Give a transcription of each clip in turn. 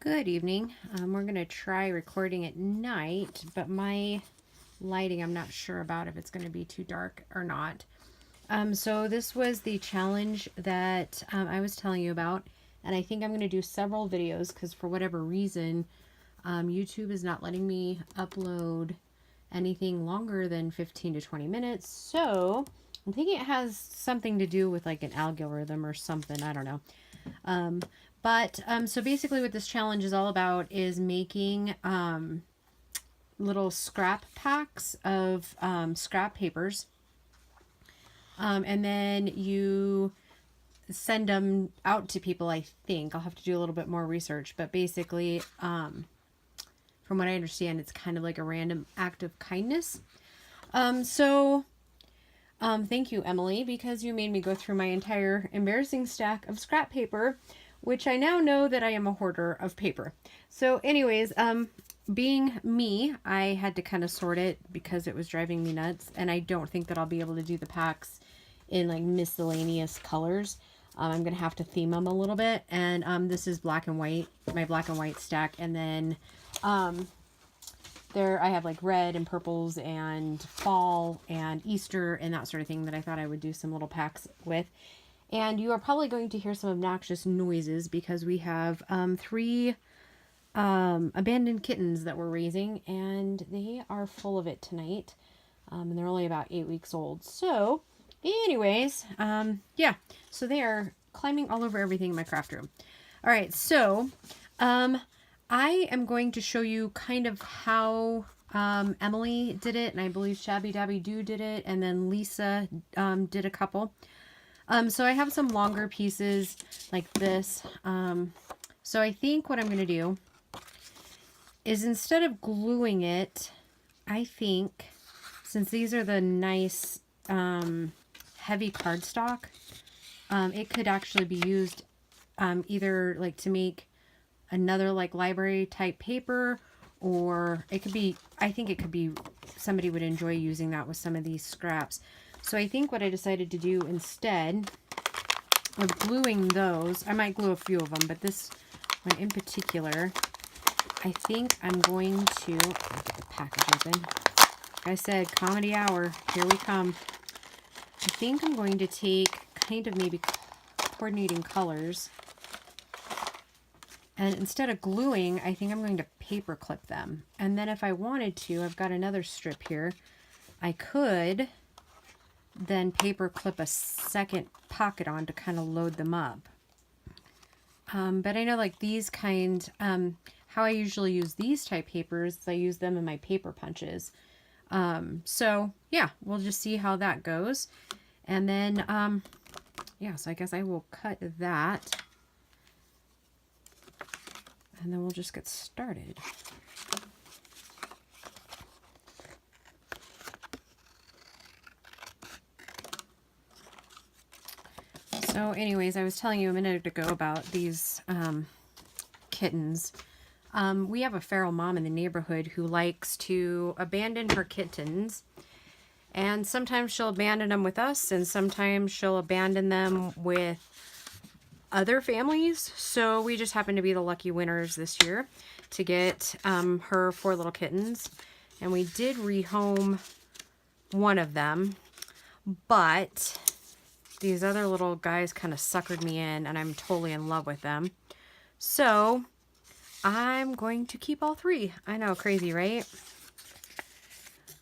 Good evening. We're going to try recording at night, but my lighting, I'm not sure about if it's going to be too dark or not. So this was the challenge that I was telling you about, and I think I'm going to do several videos because for whatever reason, YouTube is not letting me upload anything longer than 15 to 20 minutes. So I'm thinking it has something to do with like an algorithm or something. I don't know. So basically what this challenge is all about is making little scrap packs of scrap papers. And then you send them out to people, I think. I'll have to do a little bit more research. But basically, from what I understand, it's kind of like a random act of kindness. Thank you, Emily, because you made me go through my entire embarrassing stack of scrap paper, which I now know that I am a hoarder of paper. So anyways, being me, I had to kind of sort it because it was driving me nuts, and I don't think that I'll be able to do the packs in like miscellaneous colors. I'm going to have to theme them a little bit, and this is black and white, my black and white stack, and then there I have like red and purples and fall and Easter and that sort of thing that I thought I would do some little packs with. And you are probably going to hear some obnoxious noises because we have three abandoned kittens that we're raising, and they are full of it tonight. And they're only about 8 weeks old. So anyways, yeah, so they are climbing all over everything in my craft room. All right, so I am going to show you kind of how Emily did it, and I believe Shabby Dabby Doo did it, and then Lisa did a couple. So I have some longer pieces like this. So I think what I'm going to do is instead of gluing it, I think, since these are the nice heavy cardstock, it could actually be used either like to make another like library type paper, or it could be, I think it could be, somebody would enjoy using that with some of these scraps. So I think what I decided to do instead of gluing those, I might glue a few of them, but this one in particular, I think I'm going to get the package open. Like I said, comedy hour, here we come. I think I'm going to take kind of maybe coordinating colors, and instead of gluing, I think I'm going to paper clip them. And then if I wanted to, I've got another strip here, I could then paper clip a second pocket on to kind of load them up. But I know like these kind, how I usually use these type papers, I use them in my paper punches. So yeah, we'll just see how that goes. And then, yeah, so I guess I will cut that. And then we'll just get started. So anyways, I was telling you a minute ago about these kittens. We have a feral mom in the neighborhood who likes to abandon her kittens. And sometimes she'll abandon them with us, and sometimes she'll abandon them with other families. So we just happen to be the lucky winners this year to get her 4 little kittens. And we did rehome one of them, but these other little guys kind of suckered me in, and I'm totally in love with them. So I'm going to keep all 3. I know, crazy, right?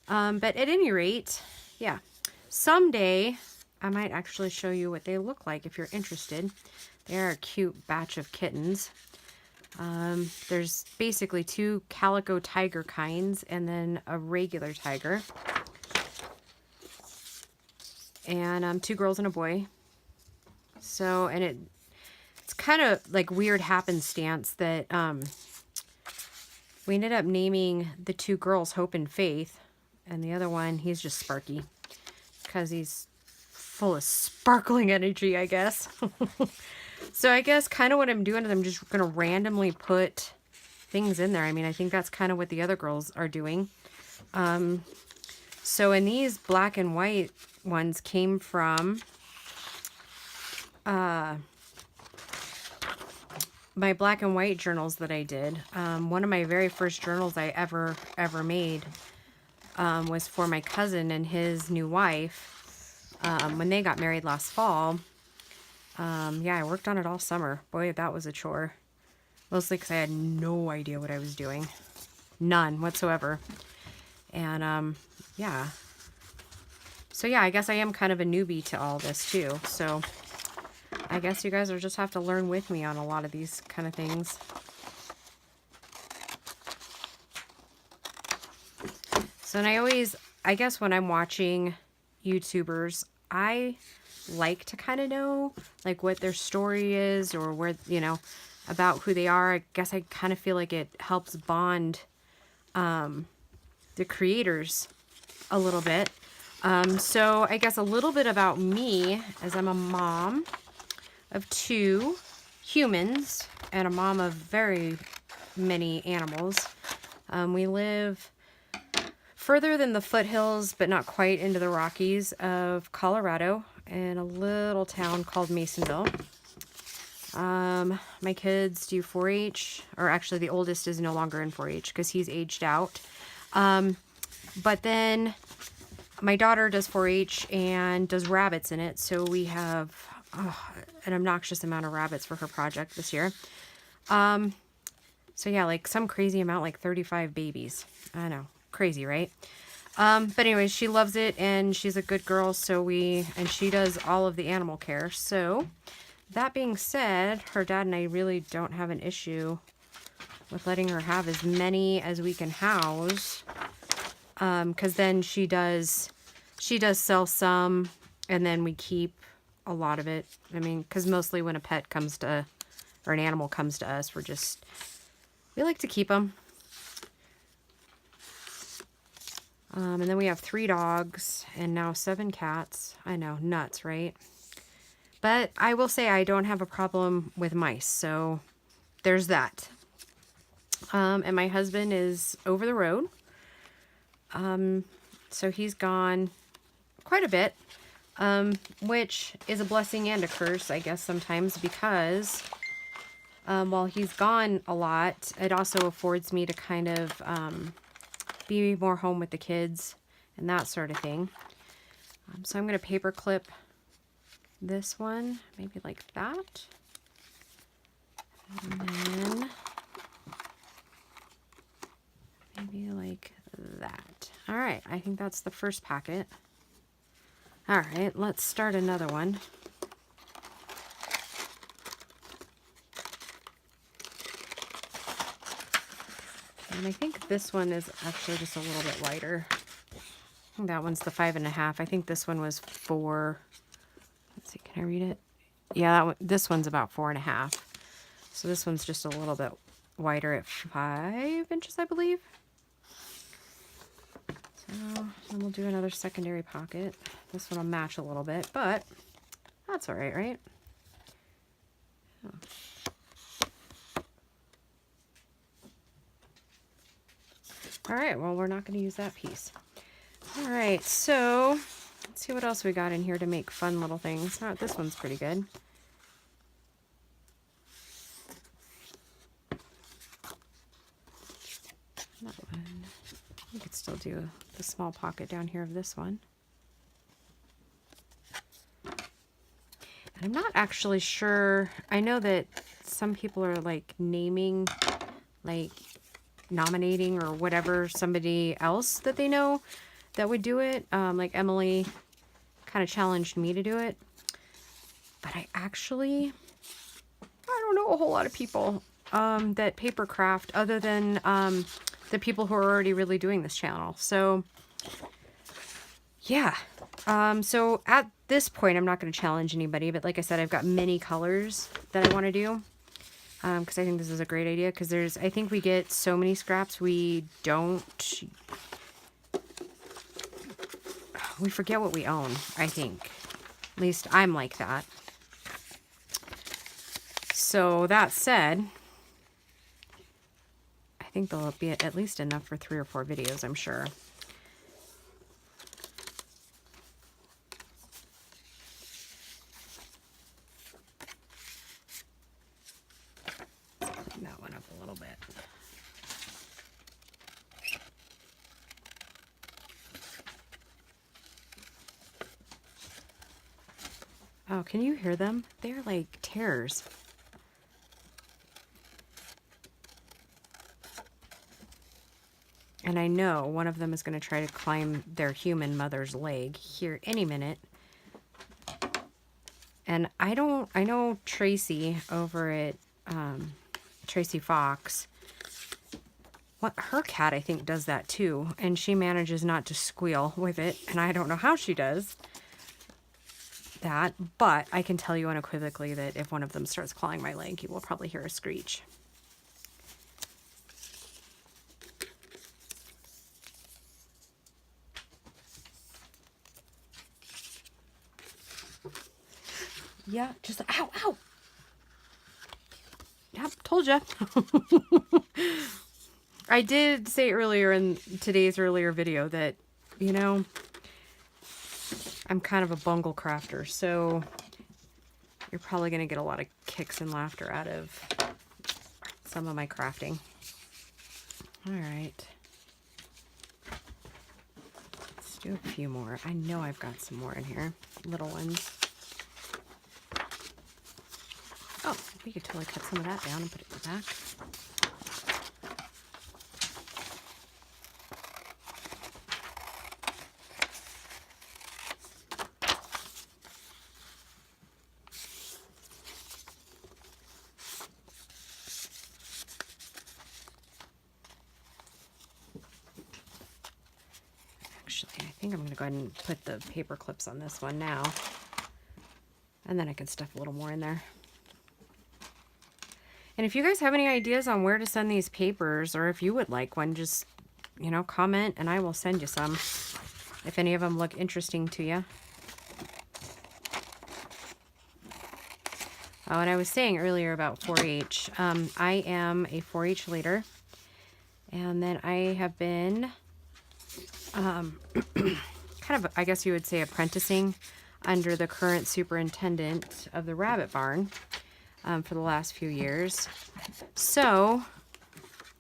But at any rate, yeah, someday I might actually show you what they look like if you're interested. They're a cute batch of kittens. There's basically 2 calico tiger kinds and then a regular tiger. And 2 girls and a boy. So, and it's kind of like weird happenstance that we ended up naming the 2 girls Hope and Faith, and the other one, he's just Sparky because he's full of sparkling energy, I guess. So I guess kind of what I'm doing is I'm just going to randomly put things in there. I mean, I think that's kind of what the other girls are doing. So in these black and white ones came from my black and white journals that I did. One of my very first journals I ever made was for my cousin and his new wife when they got married last fall. Yeah, I worked on it all summer. Boy, that was a chore. Mostly because I had no idea what I was doing. None whatsoever. And yeah. So yeah, I guess I am kind of a newbie to all this too. So I guess you guys will just have to learn with me on a lot of these kind of things. So, and I guess when I'm watching YouTubers, I like to kind of know like what their story is or where, you know, about who they are. I guess I kind of feel like it helps bond the creators a little bit. So I guess a little bit about me, as I'm a mom of 2 humans and a mom of very many animals. We live further than the foothills, but not quite into the Rockies of Colorado, in a little town called Masonville. My kids do 4-H, or actually the oldest is no longer in 4-H because he's aged out. But then my daughter does 4-H and does rabbits in it, so we have an obnoxious amount of rabbits for her project this year. So yeah, like some crazy amount, like 35 babies. I know, crazy, right? But anyways, she loves it and she's a good girl, and she does all of the animal care. So that being said, her dad and I really don't have an issue with letting her have as many as we can house. Because then she does sell some, and then we keep a lot of it. I mean, because mostly when a pet comes to, or an animal comes to us, we like to keep them. And then we have 3 dogs and now 7 cats. I know, nuts, right? But I will say I don't have a problem with mice, so there's that. And my husband is over the road. So he's gone quite a bit, which is a blessing and a curse, I guess, sometimes, because while he's gone a lot, it also affords me to kind of be more home with the kids and that sort of thing. So I'm going to paper clip this one, maybe like that. And then maybe like that. All right, I think that's the first packet. All right, let's start another one. And I think this one is actually just a little bit lighter. I think that one's the 5.5. I think this one was 4. Let's see, can I read it? Yeah, this one's about 4.5. So this one's just a little bit wider at 5 inches, I believe. So then we'll do another secondary pocket. This one will match a little bit, but that's all right, right? Oh. All right, well, we're not going to use that piece. All right, so let's see what else we got in here to make fun little things. Oh, this one's pretty good. That one. We could still do the small pocket down here of this one. And I'm not actually sure. I know that some people are like naming, like nominating or whatever somebody else that they know that would do it. Like Emily kind of challenged me to do it. But I don't know a whole lot of people that paper craft other than the people who are already really doing this channel. So yeah. So at this point, I'm not going to challenge anybody, but like I said, I've got many colors that I want to do. Because I think this is a great idea, because I think we get so many scraps we forget what we own, I think. At least I'm like that. So that said, I think there'll be at least enough for 3 or 4 videos, I'm sure. Oh, can you hear them? They're like tears. And I know one of them is going to try to climb their human mother's leg here any minute. And I know Tracy over at Tracy Fox, her cat I think does that too. And she manages not to squeal with it. And I don't know how she does that. But I can tell you unequivocally that if one of them starts clawing my leg, you will probably hear a screech. Yeah, just ow, ow. Yep, told ya. I did say earlier in today's earlier video that, you know, I'm kind of a bungle crafter, so you're probably going to get a lot of kicks and laughter out of some of my crafting. All right. Let's do a few more. I know I've got some more in here, little ones. Oh, we could totally cut some of that down and put it in the back. Actually, I think I'm going to go ahead and put the paper clips on this one now. And then I can stuff a little more in there. And if you guys have any ideas on where to send these papers, or if you would like one, just, you know, comment and I will send you some if any of them look interesting to you. Oh, and I was saying earlier about 4-H. I am a 4-H leader, and then I have been kind of, I guess you would say, apprenticing under the current superintendent of the rabbit barn. For the last few years. So,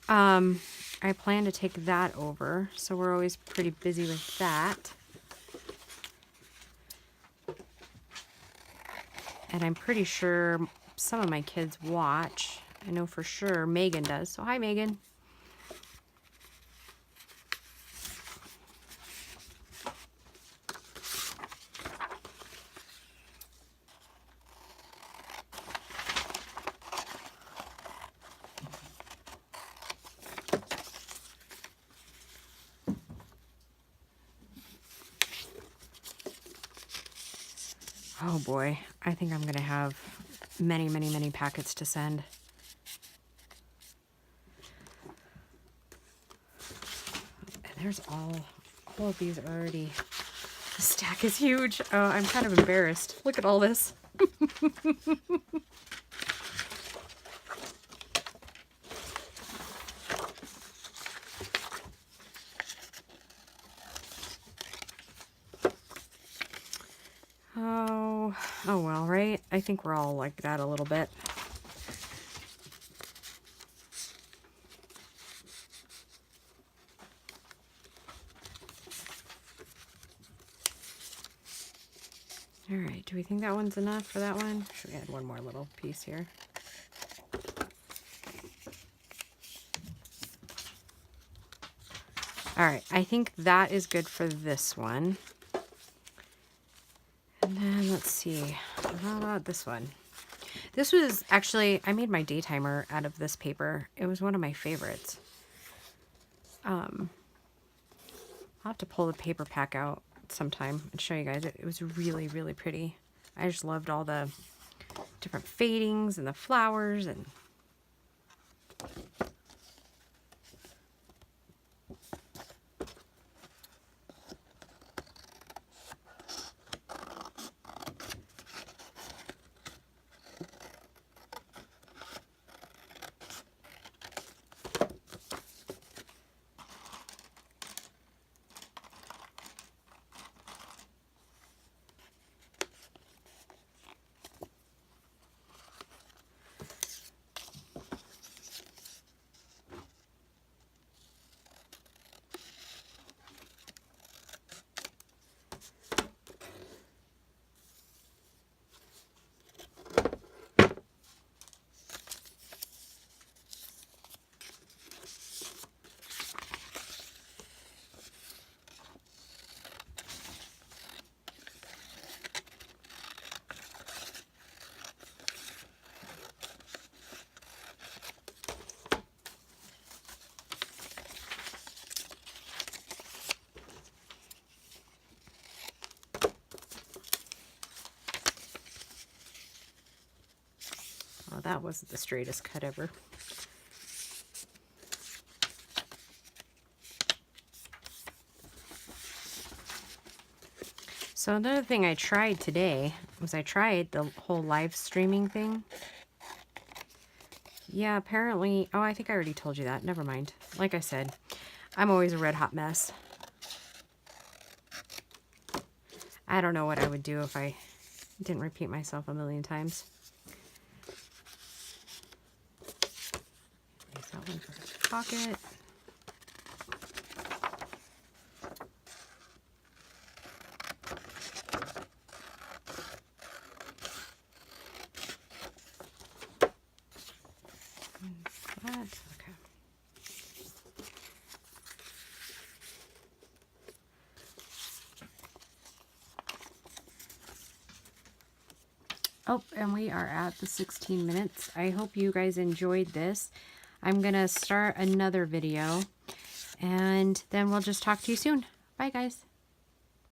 I plan to take that over. So we're always pretty busy with that. And I'm pretty sure some of my kids watch. I know for sure Megan does. So hi, Megan. Oh boy, I think I'm gonna have many, many, many packets to send. And there's all of these already. The stack is huge. Oh, I'm kind of embarrassed. Look at all this. Oh well, right? I think we're all like that a little bit. All right, do we think that one's enough for that one? Should we add one more little piece here? All right, I think that is good for this one. And then let's see, how about this one? This was actually, I made my day timer out of this paper. It was one of my favorites. I'll have to pull the paper pack out sometime and show you guys. It was really, really pretty. I just loved all the different fadings and the flowers and that wasn't the straightest cut ever. So another thing I tried today was I tried the whole live streaming thing. Yeah, apparently, oh, I think I already told you that. Never mind. Like I said, I'm always a red hot mess. I don't know what I would do if I didn't repeat myself a million times. Use that one for the pocket. Okay. Oh, and we are at the 16 minutes. I hope you guys enjoyed this. I'm going to start another video, and then we'll just talk to you soon. Bye, guys.